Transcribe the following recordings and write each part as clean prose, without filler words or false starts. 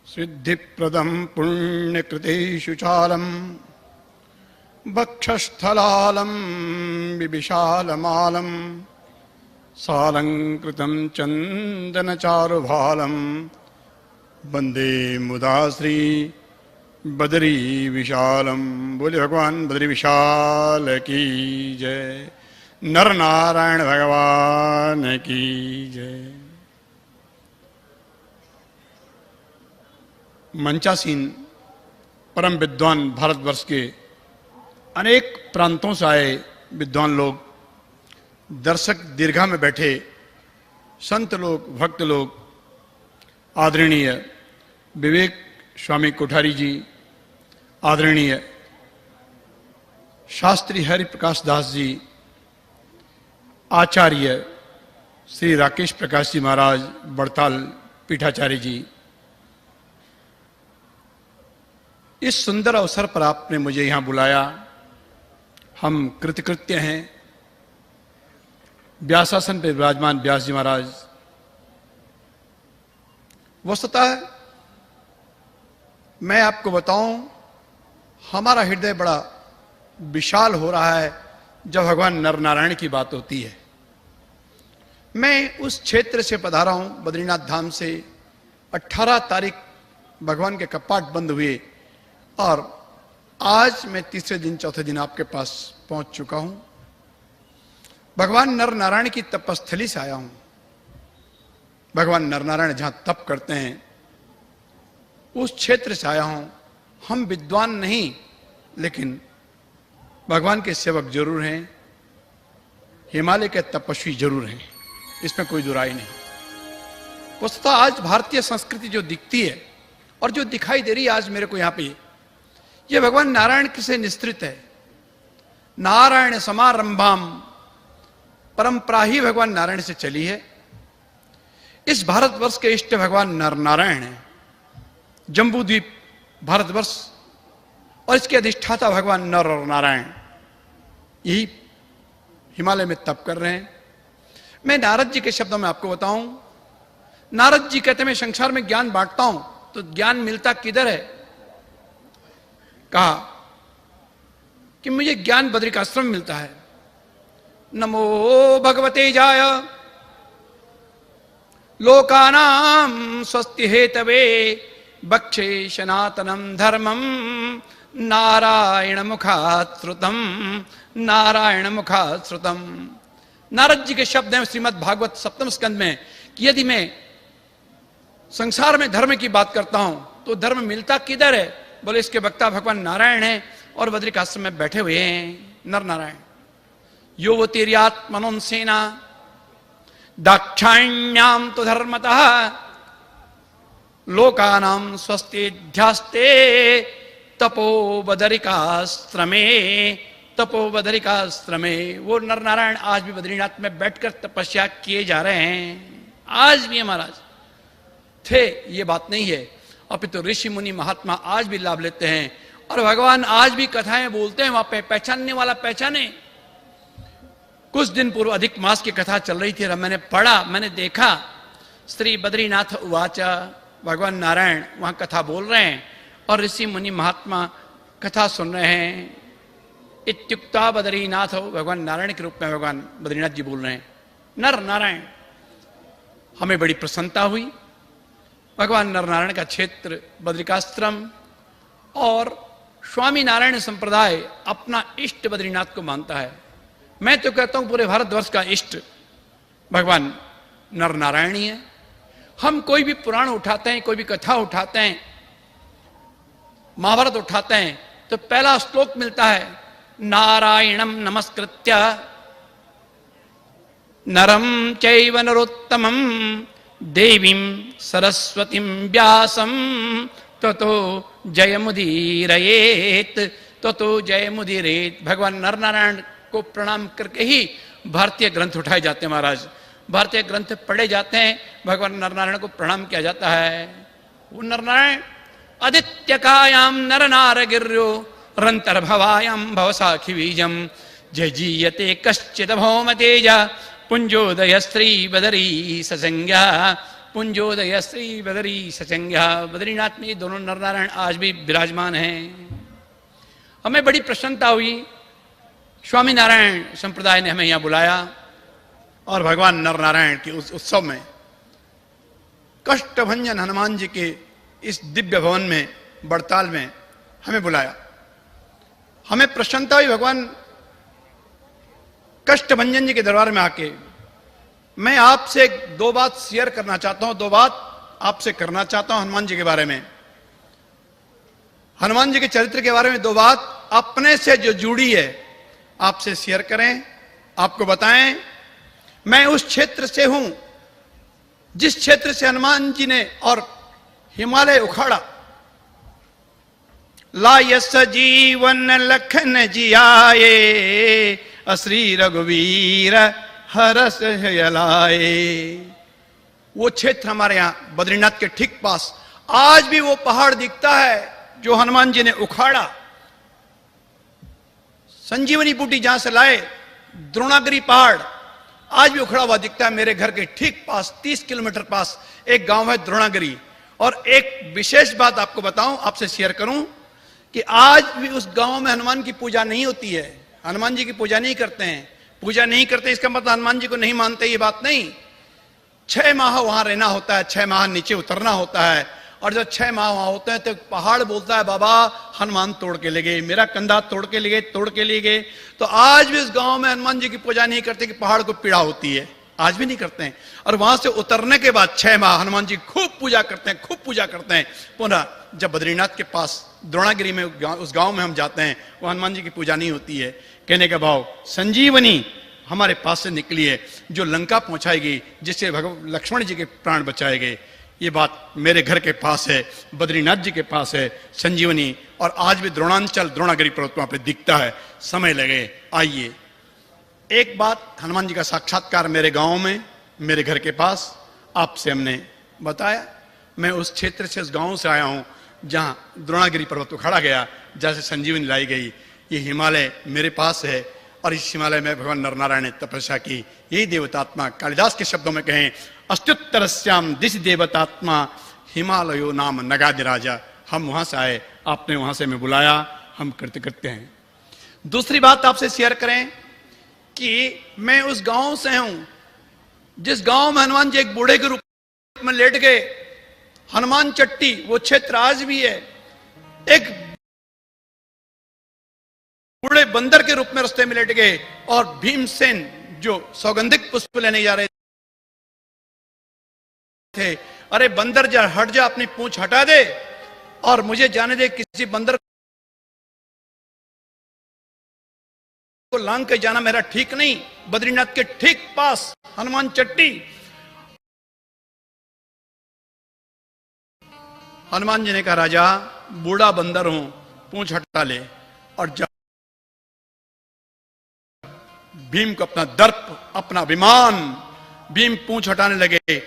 सिद्धिप्रदं पुण्यकृतेषु चालं वक्षस्थलालं विविशालमालं सालंकृतं चन्दनचारुभालं वन्दे मुदा श्री बदरी विशालम। बोले भगवान बदरी विशाल की जय। नर नारायण भगवान की जय। मंचासीन परम विद्वान भारतवर्ष के अनेक प्रांतों से आए विद्वान लोग, दर्शक दीर्घा में बैठे संत लोग, भक्त लोग, आदरणीय विवेक स्वामी कोठारी जी, आदरणीय शास्त्री हरि प्रकाश दास जी, आचार्य श्री राकेश प्रकाश जी महाराज बड़ताल पीठाचार्य जी, इस सुंदर अवसर पर आपने मुझे यहां बुलाया, हम कृतकृत्य हैं। व्यासासन पर विराजमान व्यास जी महाराज, वस्तुतः मैं आपको बताऊं, हमारा हृदय बड़ा विशाल हो रहा है जब भगवान नर नारायण की बात होती है। मैं उस क्षेत्र से पधारा हूं, बद्रीनाथ धाम से। 18 तारीख भगवान के कपाट बंद हुए और आज मैं तीसरे दिन चौथे दिन आपके पास पहुंच चुका हूं। भगवान नर नारायण की तपस्थली से आया हूं। भगवान नर नारायण जहां तप करते हैं उस क्षेत्र से आया हूं। हम विद्वान नहीं, लेकिन भगवान के सेवक जरूर हैं, हिमालय के तपस्वी जरूर हैं, इसमें कोई दुराई नहीं। वस्तुतः आज भारतीय संस्कृति जो दिखती है और जो दिखाई दे रही है आज मेरे को यहां पे, ये भगवान नारायण से निस्तृत है। नारायण समारंभाम, परंपरा ही भगवान नारायण से चली है। इस भारतवर्ष के इष्ट भगवान नर नारायण है। जम्बू द्वीप भारतवर्ष और इसके अधिष्ठाता भगवान नर और नारायण यही हिमालय में तप कर रहे हैं। मैं नारद जी के शब्दों में आपको बताऊं, नारद जी कहते हैं मैं संसार में ज्ञान बांटता हूं, तो ज्ञान मिलता किधर है? कहा कि मुझे ज्ञान बद्रिकाश्रम मिलता है। नमो भगवते जाय लोकानां स्वस्ति हेतवे बक्षे सनातनम धर्मम नारायण मुखात् श्रुतम, नारायण मुखात् श्रुतम। नारद जी के शब्द हैं श्रीमद् भागवत सप्तम स्कंद में कि यदि मैं संसार में धर्म की बात करता हूं तो धर्म मिलता किधर है? बोले इसके वक्ता भगवान नारायण हैं और बद्रिकाश्रम में बैठे हुए हैं नर नारायण। योवतीर्यात्मनोन्सेना दाक्षायण्याम तो धर्मतः लोकानां स्वस्तिध्यास्ते तपो बदरिकाश्रमे, तपो बदरिकाश्रमे। वो नर नारायण आज भी बद्रीनाथ में बैठकर तपस्या किए जा रहे हैं। आज भी महाराज थे, ये बात नहीं है, अपितु तो ऋषि मुनि महात्मा आज भी लाभ लेते हैं और भगवान आज भी कथाएं बोलते हैं। वहां पे पहचानने वाला पहचाने। कुछ दिन पूर्व अधिक मास की कथा चल रही थी, मैंने पढ़ा, मैंने देखा, श्री बद्रीनाथ उवाच, भगवान नारायण वहां कथा बोल रहे हैं और ऋषि मुनि महात्मा कथा सुन रहे हैं। इत्युक्ता बद्रीनाथ, भगवान नारायण के रूप में भगवान बद्रीनाथ जी बोल रहे हैं, नर नारायण। हमें बड़ी प्रसन्नता हुई। भगवान नर नारायण का क्षेत्र बद्रिकाश्रम और स्वामी नारायण संप्रदाय अपना इष्ट बद्रीनाथ को मानता है। मैं तो कहता हूं पूरे भारतवर्ष का इष्ट भगवान नर नारायण ही है। हम कोई भी पुराण उठाते हैं, कोई भी कथा उठाते हैं, महाभारत उठाते हैं, तो पहला श्लोक मिलता है नारायणम नमस्कृत्य नरम चैव नरोत्तमम देवीं सरस्वतीं व्यासं ततो जयमुदीरयेत, ततो जयमुदीरयेत। भगवान नर नारायण को प्रणाम करके ही भारतीय ग्रंथ उठाए जाते हैं महाराज, भारतीय ग्रंथ पढ़े जाते हैं, भगवान नर नारायण को प्रणाम किया जाता है। वो नर नारायण आदित्यकायाम नर नार गिर्यो रंतर्भवायाम भवसाखी बीजम जय जीयते कश्चिद भौम तेज पुंजोदय स्त्री बदरी ससंज्ञा पुंजोदय श्री बदरी सचंग्या। बद्रीनाथ में ये दोनों नर नारायण आज भी विराजमान हैं। हमें बड़ी प्रसन्नता हुई, स्वामी नारायण संप्रदाय ने हमें यहां बुलाया और भगवान नर नारायण के उस उत्सव में कष्टभंजन हनुमान जी के इस दिव्य भवन में बड़ताल में हमें बुलाया। हमें प्रसन्नता हुई भगवान कष्टभंजन जी के दरबार में आके। मैं आपसे दो बात शेयर करना चाहता हूं, दो बात आपसे करना चाहता हूं हनुमान जी के बारे में, हनुमान जी के चरित्र के बारे में दो बात अपने से जो जुड़ी है आपसे शेयर करें, आपको बताएं। मैं उस क्षेत्र से हूं जिस क्षेत्र से हनुमान जी ने और हिमालय उखाड़ा। लायस जीवन लखन जियाए, अश्री रघुवीर हरस लाए। वो क्षेत्र हमारे यहां बद्रीनाथ के ठीक पास आज भी वो पहाड़ दिखता है जो हनुमान जी ने उखाड़ा। संजीवनी बूटी जहां से लाए, द्रोणागिरी पहाड़ आज भी उखड़ा हुआ दिखता है। मेरे घर के ठीक पास 30 किलोमीटर पास एक गांव है द्रोणागिरी। और एक विशेष बात आपको बताऊं, आपसे शेयर करूं कि आज भी उस गांव में हनुमान की पूजा नहीं होती है। हनुमान जी की पूजा नहीं करते हैं। पूजा नहीं करते इसका मतलब हनुमान जी को नहीं मानते, ये बात नहीं। 6 माह वहां रहना होता है, 6 माह नीचे उतरना होता है। और जब 6 माह वहां होते हैं तो पहाड़ बोलता है, बाबा हनुमान तोड़ के ले गए, मेरा कंधा तोड़ के ले गए। तो आज भी इस गांव में हनुमान जी की पूजा नहीं करते कि पहाड़ को पीड़ा होती है, आज भी नहीं करते हैं। और वहां से उतरने के बाद 6 माह हनुमान जी खूब पूजा करते हैं। पुनः जब बद्रीनाथ के पास द्रोणागिरी में उस गांव में हम जाते हैं, वो हनुमान जी की पूजा नहीं होती है। कहने का भाव, संजीवनी हमारे पास से निकली है जो लंका पहुंचाएगी, जिससे भगवान लक्ष्मण जी के प्राण बचाए गए। ये बात मेरे घर के पास है, बद्रीनाथ जी के पास है संजीवनी। और आज भी द्रोणांचल द्रोणागिरी पर्वत वहां पे दिखता है। समय लगे आइए। एक बात, हनुमान जी का साक्षात्कार मेरे गांव में, मेरे घर के पास आपसे हमने बताया। मैं उस क्षेत्र से, उस गांव से आया हूं जहां द्रोणागिरी पर्वत उखाड़ा गया, जैसे संजीवनी लाई गई। ये हिमालय मेरे पास है और इस हिमालय में भगवान नरनारायण ने तपस्या की। यही देवतात्मा, कालिदास के शब्दों में कहें, अस्त्युत्तरस्याम दिश देवतात्मा हिमालयो नाम नगाधि राजा। हम वहां से आए, आपने वहां से हमें बुलाया, हम करते हैं। दूसरी बात आपसे शेयर करें कि मैं उस गांव से हूं जिस गांव में हनुमान जी एक बूढ़े के रूप में लेट गए। हनुमान चट्टी वो क्षेत्र आज भी है। एक बूढ़े बंदर के रूप में रास्ते में लेट गए और भीमसेन जो सौगंधिक पुष्प लेने जा रहे थे, अरे बंदर जा, हट जा, अपनी पूंछ हटा दे और मुझे जाने दे। किसी बंदर को लांग के जाना मेरा ठीक नहीं। बद्रीनाथ के ठीक पास हनुमान चट्टी। हनुमान जी ने कहा, राजा बूढ़ा बंदर हूं, पूंछ हटा ले। और जब भीम को अपना दर्प, अपना अभिमान, भीम पूंछ हटाने लगे,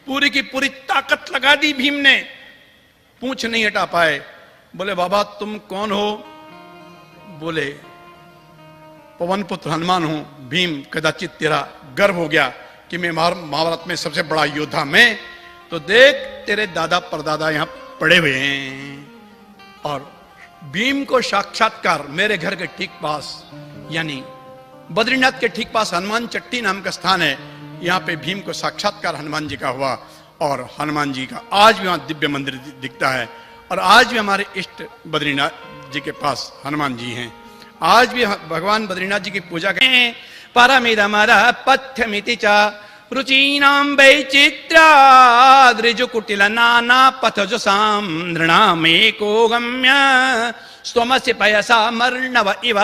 पूरी की पूरी ताकत लगा दी भीम ने, पूंछ नहीं हटा पाए। बोले, बाबा तुम कौन हो? बोले, पवन पुत्र हनुमान हूं। भीम, कदाचित तेरा गर्व हो गया कि मैं महाभारत में सबसे बड़ा योद्धा मैं, तो देख तेरे दादा परदादा यहां पड़े हुए हैं। और भीम को साक्षात्कार मेरे घर के ठीक पास, यानी बद्रीनाथ के ठीक पास हनुमान चट्टी नाम का स्थान है, यहां पे भीम को साक्षात्कार हनुमान जी का हुआ। और हनुमान जी का आज भी वहां दिव्य मंदिर दिखता है। और आज भी हमारे इष्ट बद्रीनाथ जी के पास हनुमान जी हैं। आज भी भगवान बद्रीनाथ जी की पूजा करें। परमिदमर पथ्यमिति च रुचीनां वैचित्र्या दृजु कुटिल नाना पथजुसां नृणामेको गम्य स्वमस्य पयसा मर्णव इव।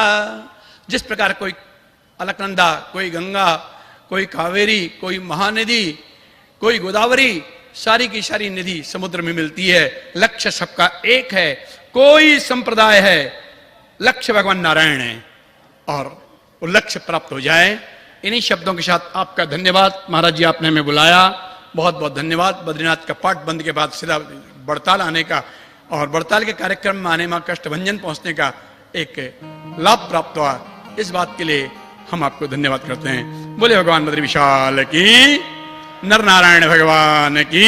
जिस प्रकार कोई अलकनंदा, कोई गंगा, कोई कावेरी, कोई महानदी, कोई गोदावरी, सारी की सारी नदी समुद्र में मिलती है। लक्ष्य सबका एक है, कोई संप्रदाय है, लक्ष्य भगवान नारायण है और वो लक्ष्य प्राप्त हो जाए। इन्हीं शब्दों के साथ आपका धन्यवाद। महाराज जी आपने हमें बुलाया, बहुत बहुत धन्यवाद। बद्रीनाथ का पाठ बंद के बाद सीधा बड़ताल आने का और बड़ताल के कार्यक्रम में आने में कष्टभंजन पहुंचने का एक लाभ प्राप्त हुआ। इस बात के लिए हम आपको धन्यवाद करते हैं। बोले भगवान बद्री विशाल की। नर नारायण भगवान की